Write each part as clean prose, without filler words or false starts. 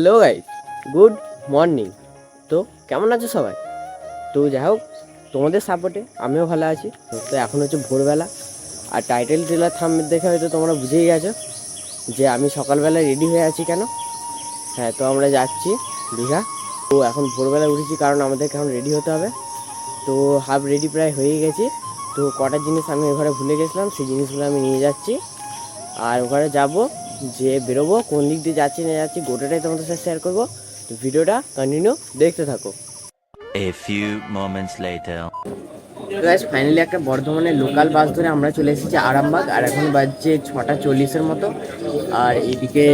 Hello guys, good morning. তো কেমন আছো সবাই? তো যাই হোক, তোমাদের সাপোর্টে আমিও ভালো আছি। তো এখন হচ্ছে ভোরবেলা, আর টাইটেল ট্রেলার থাম্বনেল দেখে হয়তো তোমরা বুঝেই গেছো যে আমি সকালবেলা রেডি হয়ে আছি কেন। হ্যাঁ, তো আমরা যাচ্ছি দীঘা। তো এখন ভোরবেলা উঠেছি কারণ আমাদেরকে এখন রেডি হতে হবে। তো হাফ রেডি প্রায় হয়ে গেছি। তো কটা জিনিস আমি ওখানে ভুলে গেছিলাম, সেই জিনিসগুলো আমি নিয়ে যাচ্ছি। আর ওখানে যাব, যে বেরোবো, কোন দিক দিয়ে যাচ্ছি না যাচ্ছি গোটাটাই তোমাদের সাথে শেয়ার করবো। তো ভিডিওটা কন্টিনিউ দেখতে থাকো। A few moments later. Guys, finally একটা বর্ধমানের লোকাল বাস ধরে আমরা চলে এসেছি আরামবাগ। আর এখন বাজছে 6:40 মতো। আর এদিকে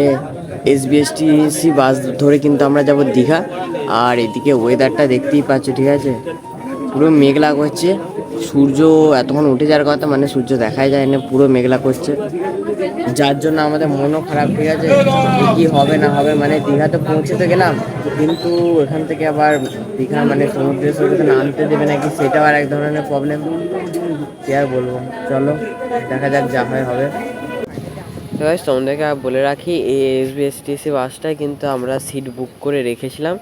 এসবিএসটিসি বাস ধরে কিন্তু আমরা যাব দীঘা। আর এদিকে ওয়েদারটা দেখতেই পাচ্ছ, ঠিক আছে, পুরো মেঘলা করছে। সূর্য এতক্ষণ উঠে যাওয়ার কথা, মানে সূর্য দেখাই যায় না, পুরো মেঘলা করছে, যার জন্য আমাদের মনও খারাপ। ঠিক আছে, কি হবে না হবে, মানে দীঘাতে পৌঁছতে গেলাম, কিন্তু এখান থেকে আবার দীঘা মানে সমুদ্রের সৈকতে নামতে দেবে নাকি, সেটাও আর এক ধরনের প্রবলেম। কি আর বলবো, চলো দেখা যাক, যা হয় হবে। তো গাইস, তোমাদেরকে বলে রাখি, এই এসবিএসটিসি বাসটায় কিন্তু আমরা সিট বুক করে রেখেছিলাম।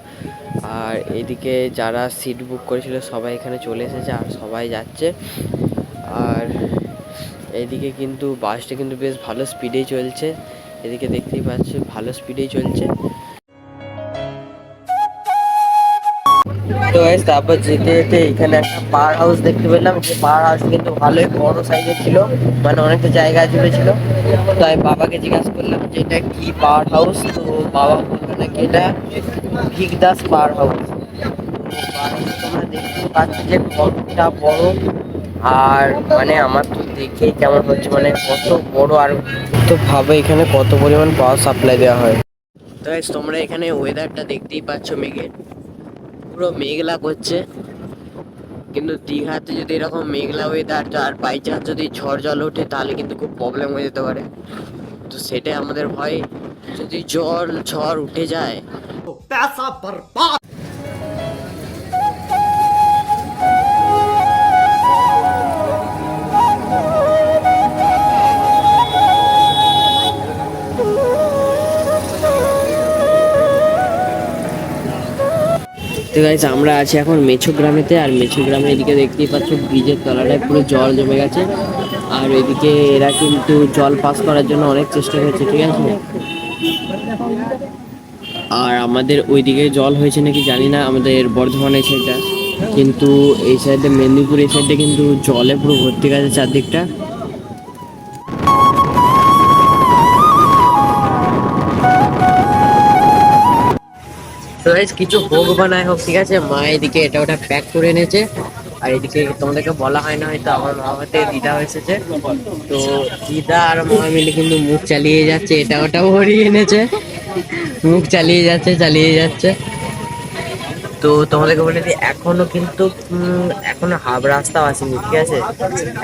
আর এদিকে যারা সিট বুক করেছিল সবাই এখানে চলে এসেছে আর সবাই যাচ্ছে। আর এদিকে কিন্তু বাসটা কিন্তু বেশ ভালো স্পিডেই চলছে, এদিকে দেখতেই পাচ্ছি ভালো স্পিডেই চলছে। তো গাইস, তারপর যেতে যেতে এখানে একটা পাওয়ার হাউস দেখতে পেলাম। যে পাওয়ার হাউস কিন্তু ভালোই বড় সাইজের ছিল, মানে অনেকটা জায়গা জুড়ে ছিল। তো আমি বাবাকে জিজ্ঞাসা করলাম যে এটা কি পাওয়ার হাউস। তো বাবা বললো নাকি এটা ভিকদাস পাওয়ার হাউস। তোমরা দেখতে পাচ্ছ যে কতটা বড়, আর মানে আমার তো দেখেই কেমন হচ্ছে, মানে কত বড়। আর তো ভাবে এখানে কত পরিমাণ পাওয়ার সাপ্লাই দেওয়া হয়। তো গাইস, তোমরা এখানে ওয়েদারটা দেখতেই পাচ্ছ, মেঘের পুরো মেঘলা করছে। কিন্তু দীঘাতে যদি এরকম মেঘলা ওয়েদার আর বাই চান্স যদি ঝড় জল ওঠে, তাহলে কিন্তু খুব প্রবলেম হয়ে যেতে পারে। তো সেটাই আমাদের ভয়, যদি ঝড় উঠে যায়। তো গাইস, আমরা আছি এখন মেছো গ্রামেতে। আর মেছো গ্রামের এদিকে দেখতেই পাচ্ছ ব্রিজের তলাটায় পুরো জল জমে গেছে। আর এদিকে এরা কিন্তু জল পাস করার জন্য অনেক চেষ্টা করছে, ঠিক আছে। আর আমাদের ওইদিকে জল হয়েছে নাকি জানি না, আমাদের বর্ধমানের সাইডটা, কিন্তু এই সাইডে মেদিনীপুর এই সাইডে কিন্তু জলে পুরো ভর্তি গেছে চারদিকটা। তো গাইস, কিছু হোক বা নাই হোক, ঠিক আছে, মা এদিকে এটা ওটা প্যাক করে এনেছে। আর এদিকে তোমাদেরকে বলা হয় না হয়তো, আমার মা হতে দিদা হয়েছে। তো দিদা আর মা মিলে কিন্তু মুখ চালিয়ে যাচ্ছে, এটা ওটা ভরিয়ে এনেছে, মুখ চালিয়ে যাচ্ছে। তো তোমাদেরকে বলে দিই, এখনো কিন্তু এখনো হাফ রাস্তাও আসেনি, ঠিক আছে,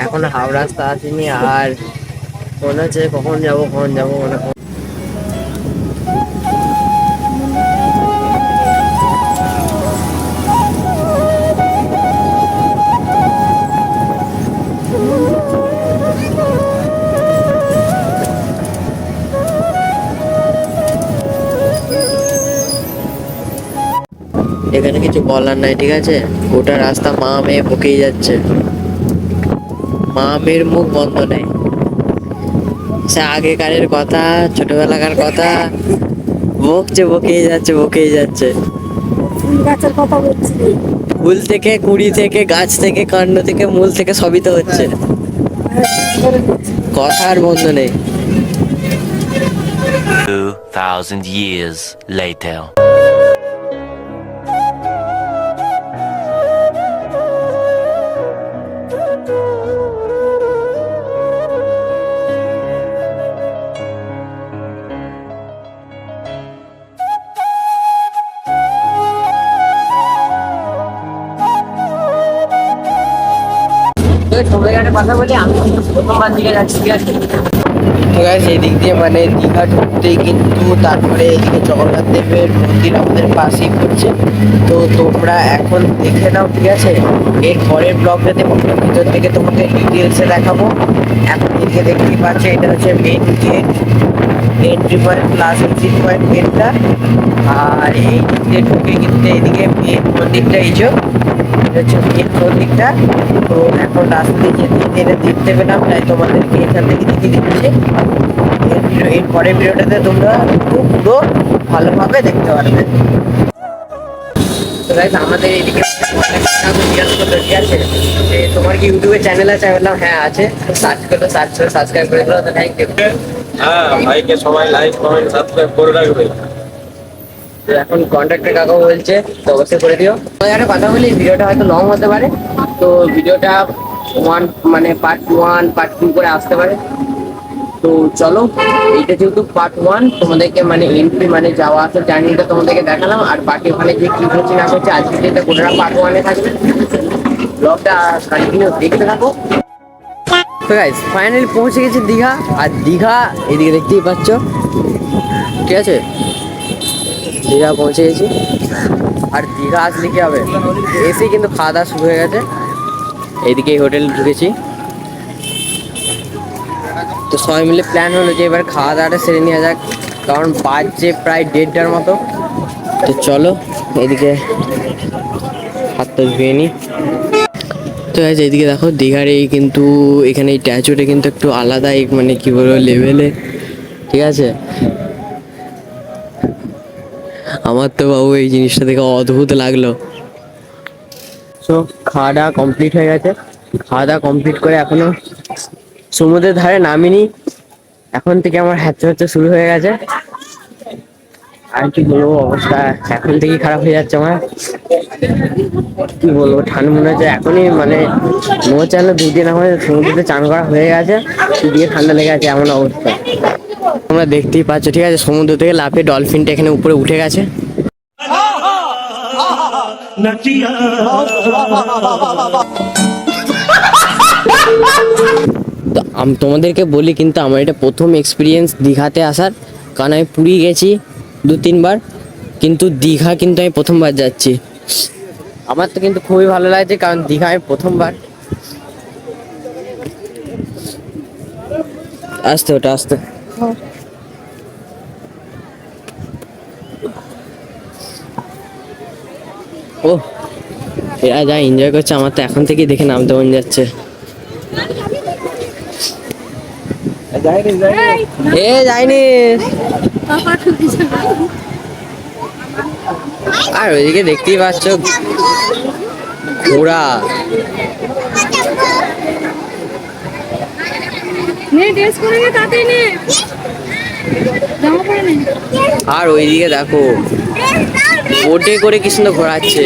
এখনো হাফ রাস্তা আসেনি। আর মনে হচ্ছে কখন যাবো মানে। এখানে কিছু বলার নাই, ঠিক আছে, গোটা রাস্তা মা মেয়ে বকেই যাচ্ছে, মা মেয়ের মুখ বন্ধ নেই। সে আগেকারের কথা, ছোটবেলাকার কথা বকেই যাচ্ছে। ফুল গাছের কথা বলছি, ফুল থেকে, কুড়ি থেকে, গাছ থেকে, কাণ্ড থেকে, মূল থেকে সবই তো হচ্ছে, কথা আর বন্ধ নেই। 2000 years later. সবাই একটা কথা বলি, আমি প্রথমবার দিকে যাচ্ছি, ঠিক আছে, তো গাইস এই দিক দিয়ে মানে দীঘা ঢুকতেই কিন্তু তারপরে এদিকে জগন্নাথ দেবের মন্দির আমাদের পাশেই পড়ছে। তো তোমরা এখন দেখে নাও, ঠিক আছে? এর পরের ব্লগটাতে পুরো ভিতর থেকে তোমাদের ডিটেলসে দেখাবো। এখন এদিকে দেখতেই পাচ্ছ, এটা হচ্ছে main gate, entry point plus exit point গেটটা। আর এই দিক দিয়ে ঢুকে কিন্তু এদিকে মেন মন্দিরটা, এই যে এটা হচ্ছে মেন মন্দিরটা। তো এখন রাস্তা দিয়ে যেতে যেতে এটা দেখতে পেলাম, তাই তোমাদেরকে এখান থেকে দেখিয়ে দিচ্ছি। এর পরের ভিডিওটাতে তোমরা পুরো ভালোভাবে দেখতে পারবে। তো গাইস আমাদের এইদিকে জিজ্ঞাসা করলো, ঠিক আছে, যে তোমার কি ইউটিউবে চ্যানেল আছে? আমি বললাম হ্যাঁ আছে। সার্চ করলো, সার্চ করে সাবস্ক্রাইব করে দিলো। তো থ্যাংক ইউ। হ্যাঁ, ভাইকে সবাই লাইক কমেন্ট সাবস্ক্রাইব করে রাখবে। তো এখন কন্ট্রাক্টর কাকা বলছে, তো অবশ্যই করে দিও। তো একটা কথা বলি, ভিডিওটা হয়তো লং হতে পারে, তো ভিডিওটা পার্ট 1 পার্ট 2 করে আসতে পারে। তো চলো, এইটা যেহেতু পার্ট 1, তোমাদেরকে এন্ট্রি যাওয়া আসার জার্নিটা তোমাদেরকে দেখালাম। আর বাকি ওখানে যে কি করছি না করছি আজকে যেটা গোটা পার্ট 1-এ থাকবে, ব্লগটা কন্টিনিউ দেখতে থাকো। তো গাইস ফাইনালি পৌঁছে গেছি দীঘা। আর দীঘা এদিকে দেখতেই পাচ্ছ, ঠিক আছে? দীঘা পৌঁছে গেছি। আর দীঘা আসলে কি হবে, এসেই কিন্তু খাওয়া দাওয়া শুরু হয়ে গেছে। এইদিকে এই হোটেলে ঢুকেছি। তো সবাই মিলে প্ল্যান হলো যে এবার খাওয়া দাওয়াটা সেরে নেওয়া যাক, কারণ বাজছে প্রায় 1:30টার মতো। তো চলো এদিকে হাতটা ধুয়ে নিই। তো গাইস এইদিকে দেখো, দীঘার এই কিন্তু এখানে এই ট্যাচুটা কিন্তু একটু আলাদা, কি বলবো, লেভেলে, ঠিক আছে? আমার তো বাবু এই জিনিসটা দেখে অদ্ভুত লাগলো। সো খাওয়া দাওয়া কমপ্লিট হয়ে গেছে। খাওয়া দাওয়া কমপ্লিট করে এখনো সমুদ্রের ধারে নামিনি। এখন থেকে আমার হ্যাচা হ্যাচা শুরু হয়ে গেছে। আর কি বলবো, অবস্থা এখন থেকেই খারাপ হয়ে যাচ্ছে আমার। কি বলবো, ঠান্ডা মনে হচ্ছে এখনই, মনে হচ্ছে 2 দিন আমার সমুদ্রে চান করা হয়ে গেছে, দিয়ে ঠান্ডা লেগে আছে, এমন অবস্থা। তোমরা দেখতেই পাচ্ছ, ঠিক আছে? সমুদ্র থেকে লাফিয়ে ডলফিনটা এখানে উপরে উঠে গেছে। তো তোমাদেরকে বলি, কিন্তু আমার এটা প্রথম এক্সপিরিয়েন্স দীঘাতে আসার। কারণ আমি পুরী গেছি 2-3 বার, কিন্তু দীঘা কিন্তু আমি প্রথমবার যাচ্ছি। আমার তো কিন্তু খুবই ভালো লাগছে, কারণ দীঘা আমি প্রথমবার। আসতে ওটা আসতে ও, এরা যা এনজয় করছে, আমার তো এখন থেকেই দেখে নামতে মন যাচ্ছে। এ যাইনি। আর ওইদিকে দেখতেই পাচ্ছ ঘোড়া। আর ওইদিকে দেখো বোটে করে কি সুন্দর ঘোরাচ্ছে।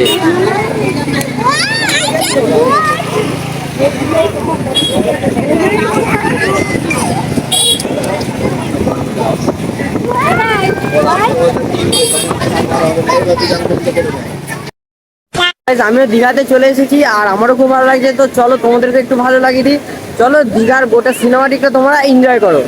আমিও দীঘাতে চলে এসেছি, আর আমারও খুব ভালো লাগছে। তো চলো তোমাদেরকে একটু ভালো লাগিয়ে দিই। চলো দীঘার গোটা সিনেমাটিকটা তোমরা এনজয় করো।